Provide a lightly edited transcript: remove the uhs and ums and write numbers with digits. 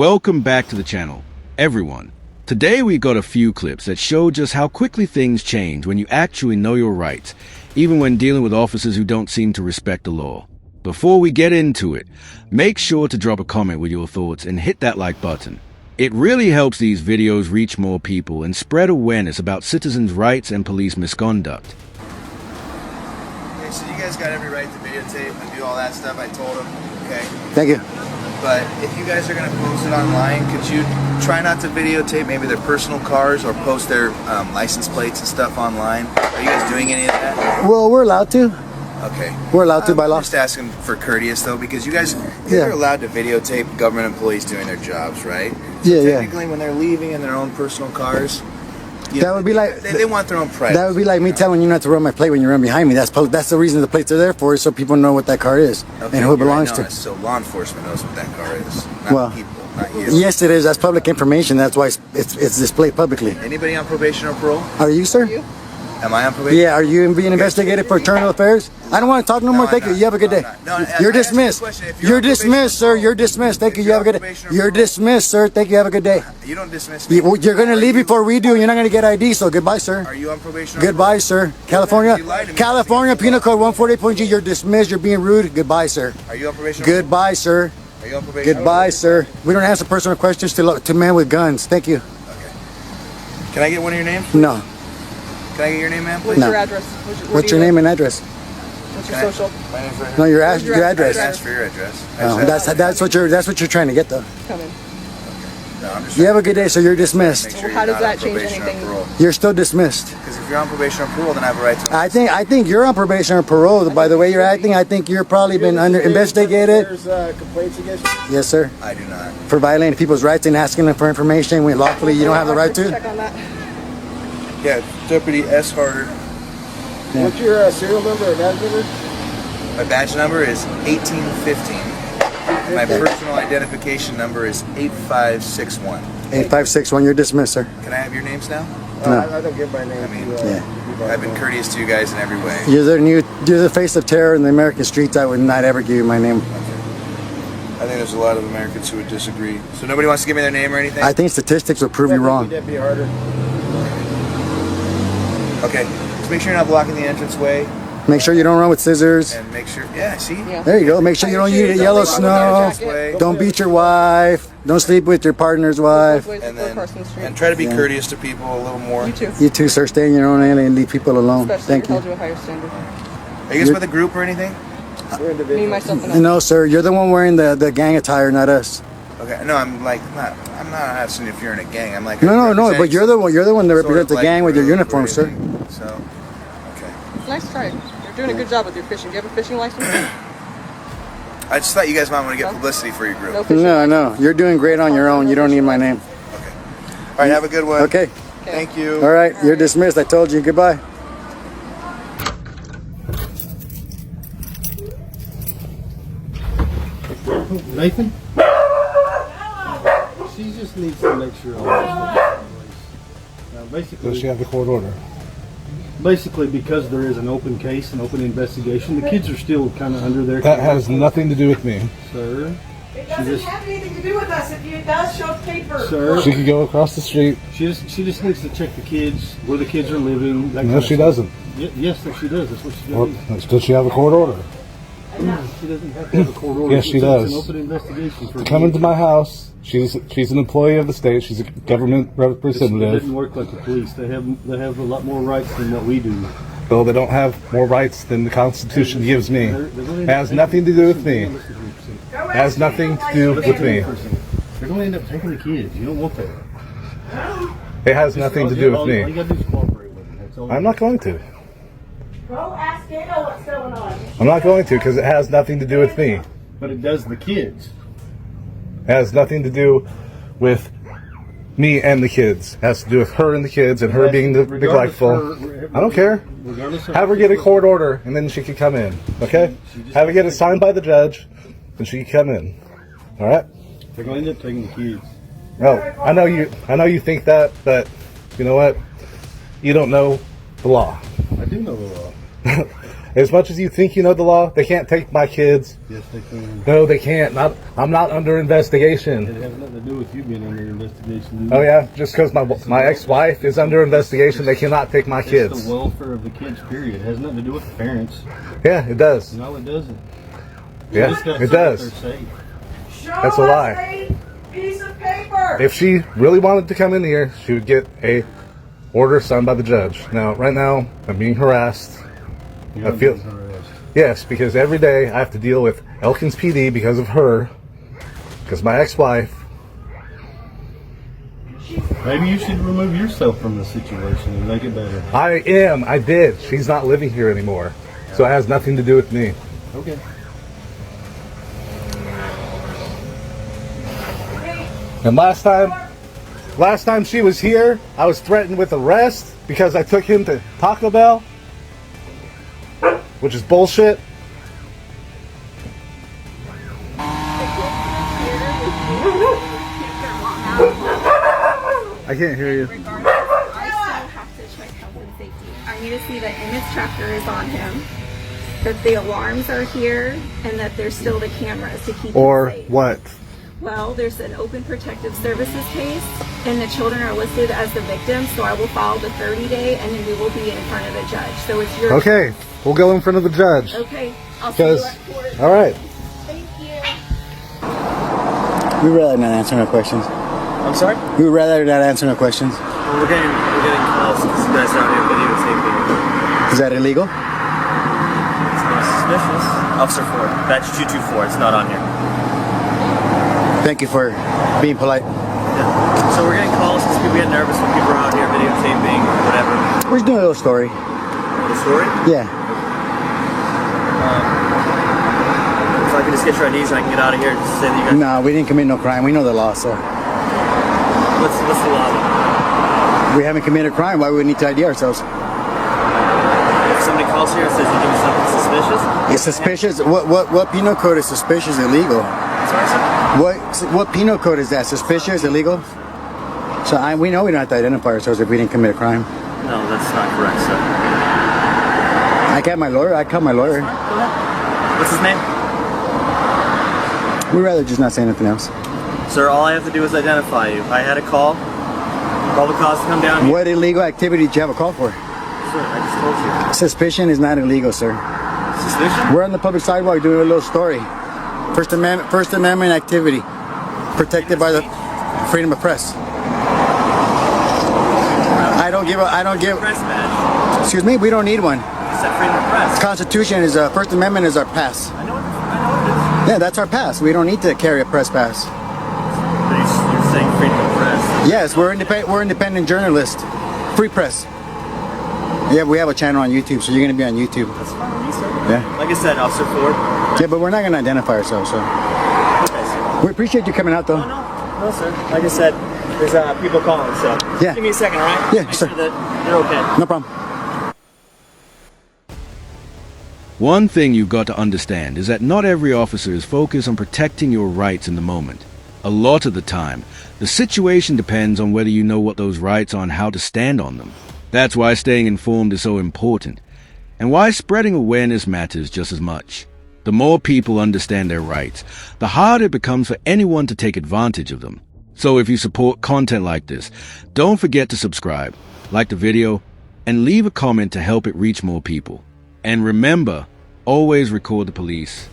Welcome back to the channel, everyone. Today we got a few clips that show just how quickly things change when you actually know your rights, even when dealing with officers who don't seem to respect the law. Before we get into it, make sure to drop a comment with your thoughts and hit that like button. It really helps these videos reach more people and spread awareness about citizens' rights and police misconduct. Okay, so you guys got every right to videotape and do all that stuff. I told them, okay? Thank you. But if you guys are going to post it online, could you try not to videotape maybe their personal cars or post their license plates and stuff online? Are you guys doing any of that? Well, we're allowed to. Okay. We're allowed to by law. I'm just asking for courteous though, because you guys are allowed to videotape government employees doing their jobs, right? So technically, when they're leaving in their own personal cars, that would be like they want their own privacy. That would be like me telling you not to run my plate when you run behind me. That's the reason the plates are there for, is so people know what that car is and who it belongs to. So law enforcement knows what that car is, not people, not you. Yes, it is. That's public information. That's why it's displayed publicly. Anybody on probation or parole? Are you, sir? Am I on probation? Yeah. Are you being investigated for internal affairs? I don't want to talk no more. Thank you. You have a good day. You're dismissed. You're dismissed, sir. You're dismissed. Thank you. You have a good day. You're dismissed, sir. Thank you. Have a good day. You don't dismiss me. You're going to leave before we do. You're not going to get ID. So goodbye, sir. Are you on probation? Goodbye, sir. California Penal Code 148.G. You're dismissed. You're being rude. Goodbye, sir. Are you on probation? Goodbye, sir. Are you on probation? Goodbye, sir. We don't answer personal questions to men with guns. Thank you. Okay. Can I get one of your names? No. Can I get your name, ma'am, please? What's your address? What's your name and address? What's your social? My name's right here. No, your address. I asked for your address. No, that's what you're trying to get though. Come in. No, I'm just You have a good day, so you're dismissed. make sure How you're does not that on change probation or anything? parole. You're still dismissed. Because if you're on probation or parole, then I have a right to. I think you're on probation or parole. By the way you're acting, I think you're probably been under investigated. There's complaints against you? Yes, sir. I do not. For violating people's rights and asking them for information when lawfully you don't have the right to. Check on that. Yeah, Deputy S. Harder. Yeah. What's your serial number or badge number? My badge number is 1815. My personal identification number is 8561. 8561. You're dismissed, sir. Can I have your names now? No. I don't give my name. I mean, Yeah. I've been courteous to you guys in every way. You're the face of terror in the American streets. I would not ever give you my name. I think there's a lot of Americans who would disagree. So nobody wants to give me their name or anything? I think statistics will prove you wrong. Deputy Harder. Okay, just make sure you're not blocking the entranceway. Make sure you don't run with scissors. And make sure, yeah, see? Yeah. There you go. Make sure you don't eat yellow snow. Don't beat your wife. Don't sleep with your partner's wife. And then, and try to be courteous to people a little more. You too. You too, sir. Stay in your own lane and leave people alone. Especially Thank if you're held you. to a higher standard. Are you guys with a group or anything? Me, myself, and I. No, sir. You're the one wearing the gang attire, not us. Okay, no, I'm not asking if you're in a gang. I'm like, No. But you're the one that sort of represents the like gang with your group or uniform, sir. anything. So, okay. Nice try. You're doing a good job with your fishing. Do you have a fishing license? I just thought you guys might want to get publicity for your group. No fishing No. You're doing great on your own. You don't need my name. Okay. All right, have a good one. Okay. Thank you. All right. You're dismissed. I told you. Goodbye. Nathan? She just needs to make sure all this is Does she have the court order? basically because there is an open case, an open investigation, the kids are still kind of under their That has nothing to do with me. Sir, It doesn't have anything to do with us. If it does, show paper. sir, She could go across the street. she just needs to check the kids, where the kids are living. That No, kind of she stuff. doesn't. Yes, she does. That's what she Well, does. does she have a court order? She doesn't have to have a court order. Yes, she It's does. an open investigation for Come into my house. She's an employee of the state. She's a government It representative. doesn't work like the police. They have a lot more rights than what we do. Well, they don't have more rights than the Constitution gives me. It has nothing to do with me. It has nothing to do with me. They're going to end up taking the kids. You don't want that. It has nothing to do with All you me. got to do is cooperate with them. That's all. I'm not going to. Go ask Dana what's going on. I'm not going to because it has nothing to do with me. But it does the kids. It has nothing to do with me and the kids. It has to do with her and the kids and her being neglectful. I don't care. Regardless of Have her get a court order and then she can come in. Okay? Have her get it signed by the judge and she can come in. All right? They're going to end up taking the kids. No, I know you think that, but you know what? You don't know the law. I do know the law. As much as you think you know the law, they can't take my kids. Yes, they can. No, they can't. I'm not under investigation. It has nothing to do with you being under investigation. Oh yeah, just because my ex-wife is under investigation, they cannot take my kids. It's the welfare of the kids, period. It has nothing to do with the parents. Yeah, it does. No, it doesn't. Yeah, it does. That's a lie. A piece of paper. If she really wanted to come in here, she would get a order signed by the judge. Now, right now, I'm being harassed. I feel yes, because every day I have to deal with Elkins PD because of her, because my ex-wife. Maybe you should remove yourself from the situation and make it better. I did. She's not living here anymore, so it has nothing to do with me. Okay. And last time she was here, I was threatened with arrest because I took him to Taco Bell, which is bullshit. I can't hear you. I still have to check health and safety. I need to see that image tracker is on him, that the alarms are here, and that there's still the cameras to keep Or him safe. what? Well, there's an open protective services case, and the children are listed as the victims, so I will file the 30-day, and then we will be in front of the judge. So it's your Okay, we'll go in front of the judge. Okay, I'll see you Because, at court. all right. Thank you. We would rather not answer no questions. I'm sorry? We would rather not answer no questions. Well, we're getting calls because you guys are out here videotaping. Is that illegal? It's not suspicious. Officer Ford. That's 224. It's not on here. Thank you for being polite. Yeah. So we're getting calls because people get nervous when people are out here videotaping or whatever. We're just doing a little story. The story? Yeah. So I can just get your IDs and I can get out of here and just say that you guys... No, we didn't commit no crime. We know the law, so. What's the law then? We haven't committed a crime. Why would we need to ID ourselves? If somebody calls here and says you give me something suspicious... It's suspicious. What penal code is suspicious illegal? Sorry, sir? What penal code is that? Suspicious, illegal? So we know we don't have to identify ourselves if we didn't commit a crime. No, that's not correct, sir. I call my lawyer. Go ahead. What's his name? We'd rather just not say anything else. Sir, all I have to do is identify you. I had a call. Call the cause to come down here. What illegal activity did you have a call for? Sir, I just told you. Suspicion is not illegal, sir. Suspicion? We're on the public sidewalk doing a little story. First Amendment activity, protected by the freedom of press. I don't give. Press badge. Excuse me, we don't need one. You said freedom of press. Constitution is First Amendment is our pass. I know what it is. Yeah, that's our pass. We don't need to carry a press pass. But you're saying freedom of press. Yes, we're independent journalists, free press. Yeah, we have a channel on YouTube, so you're gonna be on YouTube. That's fine with me, sir. Yeah. Like I said, Officer Ford. Yeah, but we're not gonna identify ourselves, so. Okay, sir. We appreciate you coming out, though. No, sir. Like I said, there's people calling, so. Yeah. Give me a second, all right? Yeah, Make sir. sure that they're okay. No problem. One thing you've got to understand is that not every officer is focused on protecting your rights in the moment. A lot of the time, the situation depends on whether you know what those rights are and how to stand on them. That's why staying informed is so important, and why spreading awareness matters just as much. The more people understand their rights, the harder it becomes for anyone to take advantage of them. So if you support content like this, don't forget to subscribe, like the video, and leave a comment to help it reach more people. And remember, always record the police.